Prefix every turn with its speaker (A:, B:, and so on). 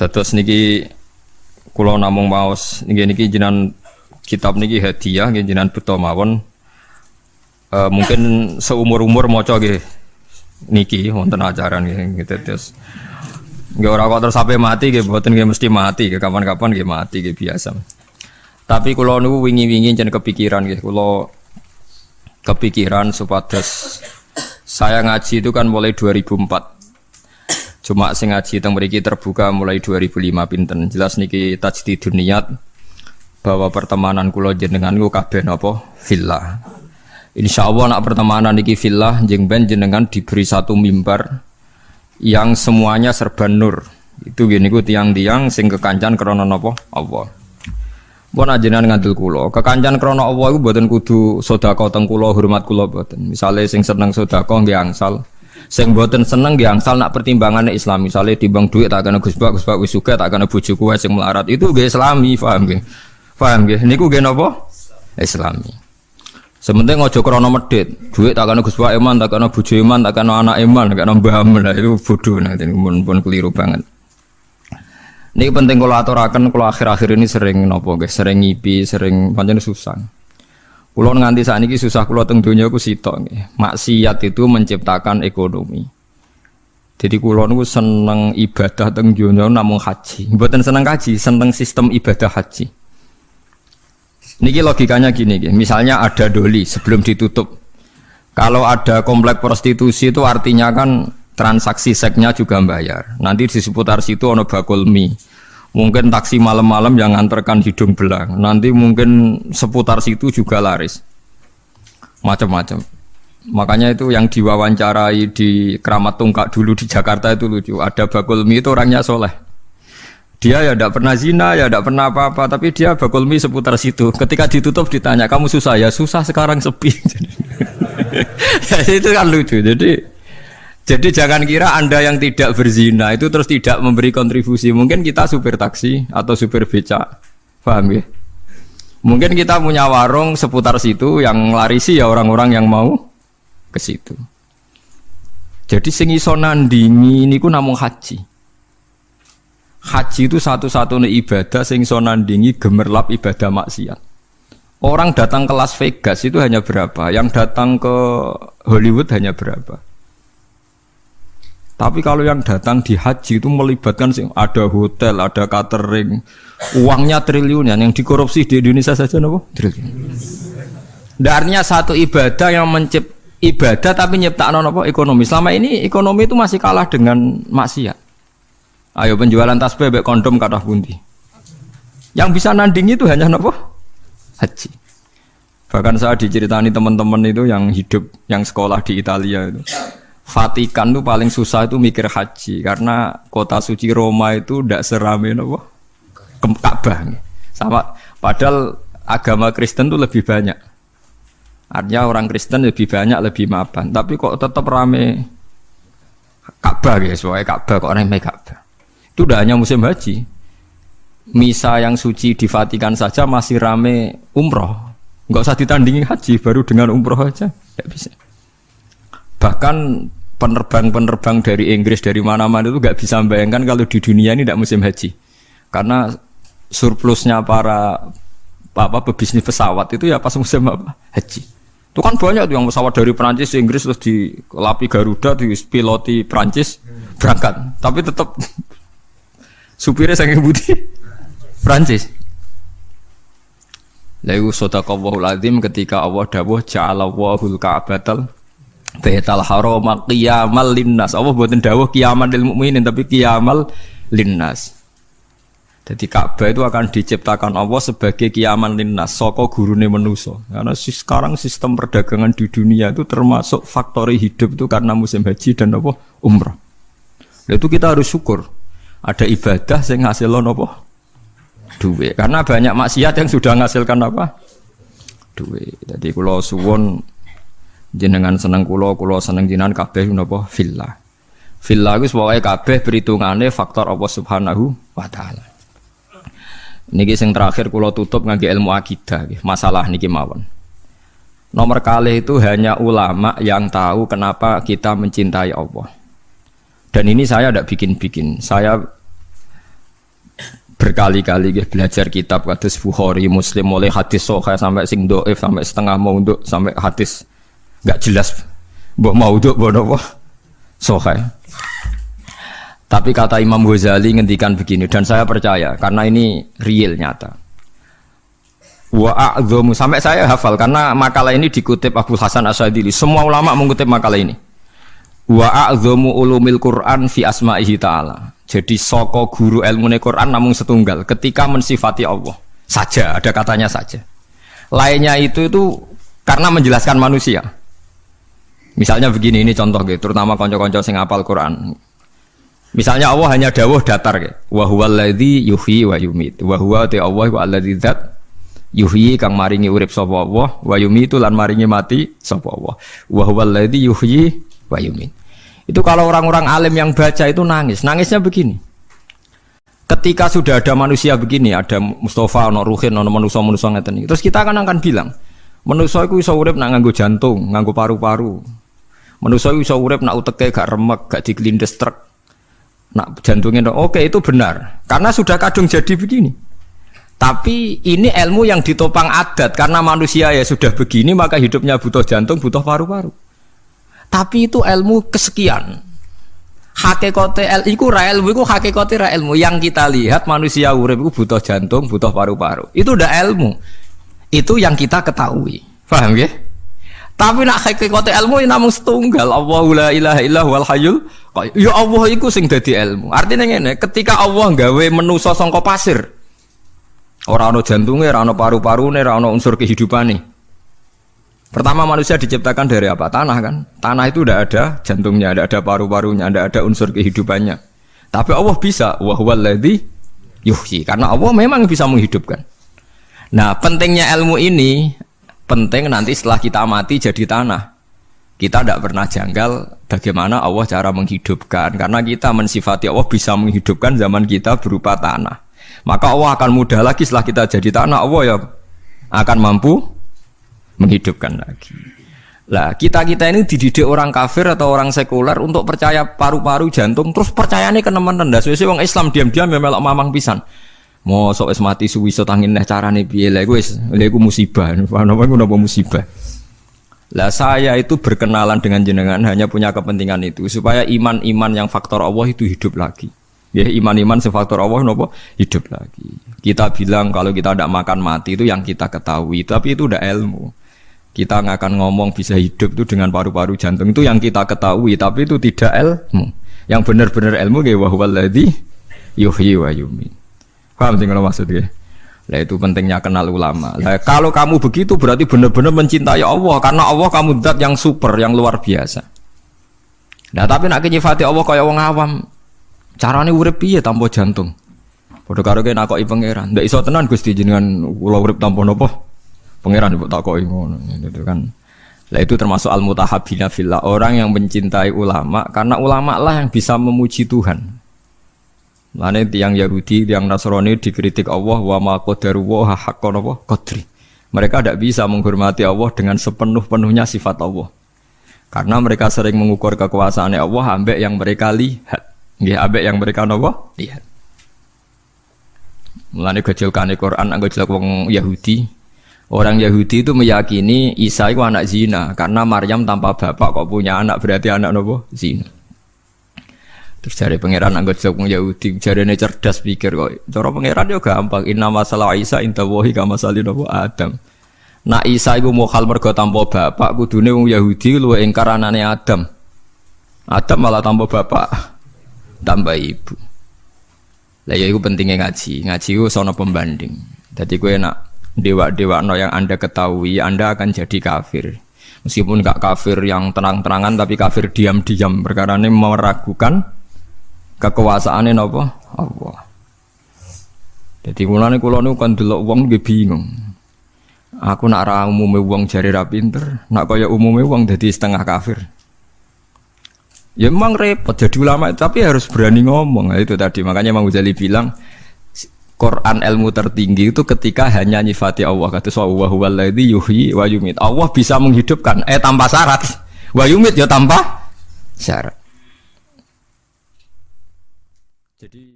A: Dados niki kula namung maos niki jenengan kitab niki hadiah nggih jenengan beto mawon. Mungkin seumur-umur maca nggih niki wonten ajaran nggih terus. Nggih ora kok terus sampai mati nggih mboten nggih mesti mati nggih kapan-kapan nggih mati nggih biasa. Tapi kula niku wingi-wingi jen kepikiran nggih kula kepikiran supados saya ngaji itu kan mulai 2004. Cuma sing ngaji teng mriki terbuka mulai 2005 pinten. Jelas niki tajdidun niat bahwa pertemanan kula jenengan niku kabeh napa fillah. Insyaallah nak pertemanan niki fillah njeng ben jenengan diberi satu mimbar yang semuanya serba nur. Itu nggih niku tiang-tiang sing kekancan krana napa Allah. Pun ajenengan ngandel kula, kekancan krana Allah iku mboten kudu sedekah teng kula, hormat kula mboten. Misale sing seneng sedekah nggih angsal. Sing mboten seneng nggih angsal nak pertimbangane Islam. Misale timbang dhuwit tak kena Gus Bak wis sugih tak kena bojoku wae sing melarat. Itu nggih Islami, paham nggih? Paham nggih? Niku nggih napa? Islami. Sementing aja krana medhit. Dhuwit tak kena Gus Bak iman, tak kena bojo iman, tak kena anak iman, tak kena mbah iman. Itu bodho nanti pun keliru banget. Ini penting kalau aturaken kalau akhir-akhir ini sering nopo guys, sering ngipi, sering pancen susah. Kulo nganti sakniki susah kulo teng donya ku sitok nggih. Maksiat itu menciptakan ekonomi. Jadi kulo niku seneng ibadah teng donya namung haji. Mboten seneng haji, seneng sistem ibadah haji. Niki logikanya gini nggih. Misalnya ada doli sebelum ditutup. Kalau ada komplek prostitusi itu artinya kan transaksi seksnya juga bayar. Nanti di seputar situ ono bakul mie. Mungkin taksi malam-malam yang nganterkan hidung belang. Nanti mungkin seputar situ juga laris. Macam-macam. Makanya itu yang diwawancarai di Keramat Tungkak dulu di Jakarta itu lucu. Ada bakul mie itu orangnya soleh. Dia ya tidak pernah zina, ya tidak pernah apa-apa. Tapi dia bakul mie seputar situ. Ketika ditutup ditanya, kamu susah ya? Susah sekarang sepi. Itu kan lucu. Jadi jangan kira Anda yang tidak berzina itu terus tidak memberi kontribusi. Mungkin kita supir taksi atau supir becak. Paham ya? Mungkin kita punya warung seputar situ yang larisi ya orang-orang yang mau ke situ. Jadi sing iso nandingi niku namung haji. Haji itu satu-satunya ibadah sing iso nandingi gemerlap ibadah maksiat. Orang datang ke Las Vegas itu hanya berapa? Yang datang ke Hollywood hanya berapa? Tapi kalau yang datang di haji itu melibatkan ada hotel, ada catering, uangnya triliunan. Yang dikorupsi di Indonesia saja apa? Triliun. Artinya satu ibadah yang ibadah tapi nyiptakno apa? Ekonomi. Selama ini ekonomi itu masih kalah dengan maksiat. Ayo penjualan tasbih mbek kondom kathah pundi. Yang bisa nandingi itu hanya apa? Haji. Bahkan saya diceritani teman-teman itu yang hidup, yang sekolah di Italia itu. Vatikan itu paling susah itu mikir haji karena kota suci Roma itu tidak serame apa Ka'bah. Sama padahal agama Kristen itu lebih banyak. Artinya orang Kristen lebih banyak, lebih mapan. Tapi kok tetap rame Ka'bah ya, soalnya Ka'bah kok rame Ka'bah. Itu tidak hanya musim haji. Misa yang suci di Vatikan saja masih rame umroh. Enggak usah ditandingi haji, baru dengan umroh aja tidak bisa. Bahkan penerbang-penerbang dari Inggris dari mana-mana itu nggak bisa membayangkan kalau di dunia ini tidak musim haji, karena surplusnya para pebisnis pesawat itu ya pas musim haji. Itu kan banyak tuh yang pesawat dari Prancis, Inggris terus dilapi Garuda, piloti Prancis berangkat, tapi tetap supirnya saking budi Prancis. Lalu sadaqallahul azim ketika Allah dawuh ja'alallahul ka'batal Baitul Haram qiyamal linnas. Allah mboten dawuh qiyamal lil mukminin tapi qiyamal linnas. Jadi Ka'bah itu akan diciptakan Allah sebagai qiyamal linnas, saka gurune manusa. Karena sekarang sistem perdagangan di dunia itu termasuk faktor hidup itu karena musim haji dan apa? Umrah. Itu kita harus syukur. Ada ibadah sing ngasilno apa? Duit. Karena banyak maksiat yang sudah menghasilkan apa? Duit. Jadi kula suwun jenengan seneng kula seneng jenengan kabeh napa fillah. Fillah iku pokoke kabeh perhitungane faktor Allah Subhanahu wa taala. Niki sing terakhir kula tutup ngangge ilmu akidah nggih, masalah niki mawon. Nomor kali itu hanya ulama yang tahu kenapa kita mencintai Allah. Dan ini saya tidak bikin-bikin. Saya berkali-kali belajar kitab kados Bukhari, Muslim, mulai hadis sahih sampai sing dhaif, sampai setengah maudhu, sampai hadis enggak jelas. Mbok maudhu mbok napa? Sahih. Tapi kata Imam Ghazali ngendikan begini dan saya percaya karena ini real nyata. Wa a'dhamu, sampai saya hafal karena makalah ini dikutip Abu Hasan Asyadili. Semua ulama mengutip makalah ini. Wa a'dhamu ulumil Quran fi asma'ihi ta'ala. Jadi saka guru ilmune Quran namung setunggal ketika mensifati Allah. Saja, ada katanya saja. Lainnya itu karena menjelaskan manusia. Misalnya begini, ini contoh gitu, terutama kanca-kanca sing hafal Quran. Misalnya Allah hanya dawuh datar gitu. Wa huwal ladzi yuhyi wa yumit. Wa huwa Allah wa alladzi dzat yuhyi kang maringi urip sapa Allah wa yumitu lan maringi mati sapa Allah. Wa huwal ladzi yuhyi wa yumit. Itu kalau orang-orang alim yang baca itu nangis. Nangisnya begini. Ketika sudah ada manusia begini, ada Mustafa, ono Ruhin, ono manusia-manusia ngeten iki. Terus kita akan bilang, manusia iku iso urip nak nganggo jantung, nganggo paru-paru. Manusia iku iso urip nak uteke gak remek, gak diklindes truk. Nak jantungnya oke, itu benar. Karena sudah kadung jadi begini. Tapi ini ilmu yang ditopang adat. Karena manusia ya sudah begini, maka hidupnya butuh jantung, butuh paru-paru. Tapi itu ilmu kesekian. Hakikate iku ra ilmu, iku hakikate ra ilmu. Yang kita lihat manusia urip iku butuh jantung, butuh paru-paru. Itu udah ilmu. Itu yang kita ketahui. Paham ya? Tapi nak hakikate ilmu namung setunggal. Allahu la ilaha illa huwal hayyul qayyum. Ya Allah iku sing dadi ilmu. Artinya ngene, ketika Allah gawe manusa saka pasir, ora ana jantunge, ora ana paru-parune, ora ana unsur kehidupane. Pertama manusia diciptakan dari apa? Tanah kan? Tanah itu udah ada jantungnya, ada paru-parunya, ada unsur kehidupannya. Tapi Allah bisa, wa huwal ladzi yuhyi. Karena Allah memang bisa menghidupkan. Nah, pentingnya ilmu ini penting nanti setelah kita mati jadi tanah. Kita tidak pernah janggal bagaimana Allah cara menghidupkan. Karena kita mensifati Allah bisa menghidupkan zaman kita berupa tanah. Maka Allah akan mudah lagi setelah kita jadi tanah, Allah ya akan mampu menghidupkan lagi. Lah kita ini dididik orang kafir atau orang sekuler untuk percaya paru-paru jantung, terus percayane kenemen ndas. Wis wong Islam diam-diam ya melok mamang pisan. Mosok wis mati suwi iso tangin neh carane piye lha iku musibah. Napa iku napa musibah. Lah saya itu berkenalan dengan jenengan hanya punya kepentingan itu supaya iman-iman yang faktor Allah itu hidup lagi. Ya iman-iman sefaktor Allah napa hidup lagi. Kita bilang kalau kita tidak makan mati itu yang kita ketahui, tapi itu udah ilmu. Kita nggak akan ngomong bisa hidup itu dengan paru-paru jantung itu yang kita ketahui, tapi itu tidak ilmu. Yang benar-benar ilmu kayak wa huwal ladzi yuhyi wa yumiit. Paham sih kalau maksudnya? Nah itu pentingnya kenal ulama. Nah, kalau kamu begitu berarti benar-benar mencintai Allah karena Allah kamu zat yang super, yang luar biasa. Nah tapi nak nyifati Allah kayak wong awam, carane urip piye tanpa jantung? Padha karo kene nakoki pangeran. Ndak iso tenan Gusti jenengan kula urip tanpa napa? Pangeran mbok takoki ngono gitu kan. Lah itu termasuk al-mutahabbina fillah, orang yang mencintai ulama karena ulama lah yang bisa memuji Tuhan. Lane tiyang Yahudi, tiyang Nasrani dikritik Allah wa ma qadaru wa haqqan wa qadri. Mereka tidak bisa menghormati Allah dengan sepenuh-penuhnya sifat Allah. Karena mereka sering mengukur kekuasaan Allah ambek yang mereka lihat. Nggih, ambek yang mereka napa? Lihat. Mulane gejolkane Quran anggo jelek wong Yahudi. Orang Yahudi itu meyakini Isa itu anak zina karena Maryam tanpa bapak kok punya anak, berarti anak napa? Zina. Terus cari pangeran anggo jelek wong Yahudi, jarene cerdas pikir kok. Cara pangeran yo gampang, inna masalah Isa inta wahi kama salin napa Adam. Nak Isa iku mokhal mergo tanpa bapak, kudune wong Yahudi luwih ingkar anane Adam. Adam malah tanpa bapak, tambah ibu. Lah ya iku pentingnya ngaji. Ngaji iku sono pembanding. Dadi kowe nak dewa-dewa no yang Anda ketahui, Anda akan jadi kafir. Meskipun enggak kafir yang tenang-tenangan, tapi kafir diam-diam. Perkara ini meragukan kekuasaannya napa? Allah. Jadi mulane kula niku kan delok wong nggih bingung. Aku nak ra umume wong jare ra pinter, nak kaya umume wong dadi setengah kafir. Ya memang repot jadi ulama, tapi harus berani ngomong. Nah, itu tadi makanya Imam Ghazali bilang Quran ilmu tertinggi itu ketika hanya nyifati Allah. Kata wa huwal ladzi yuhyi wa yumiit. Allah bisa menghidupkan tanpa syarat. Wa yumiit ya tanpa syarat. Jadi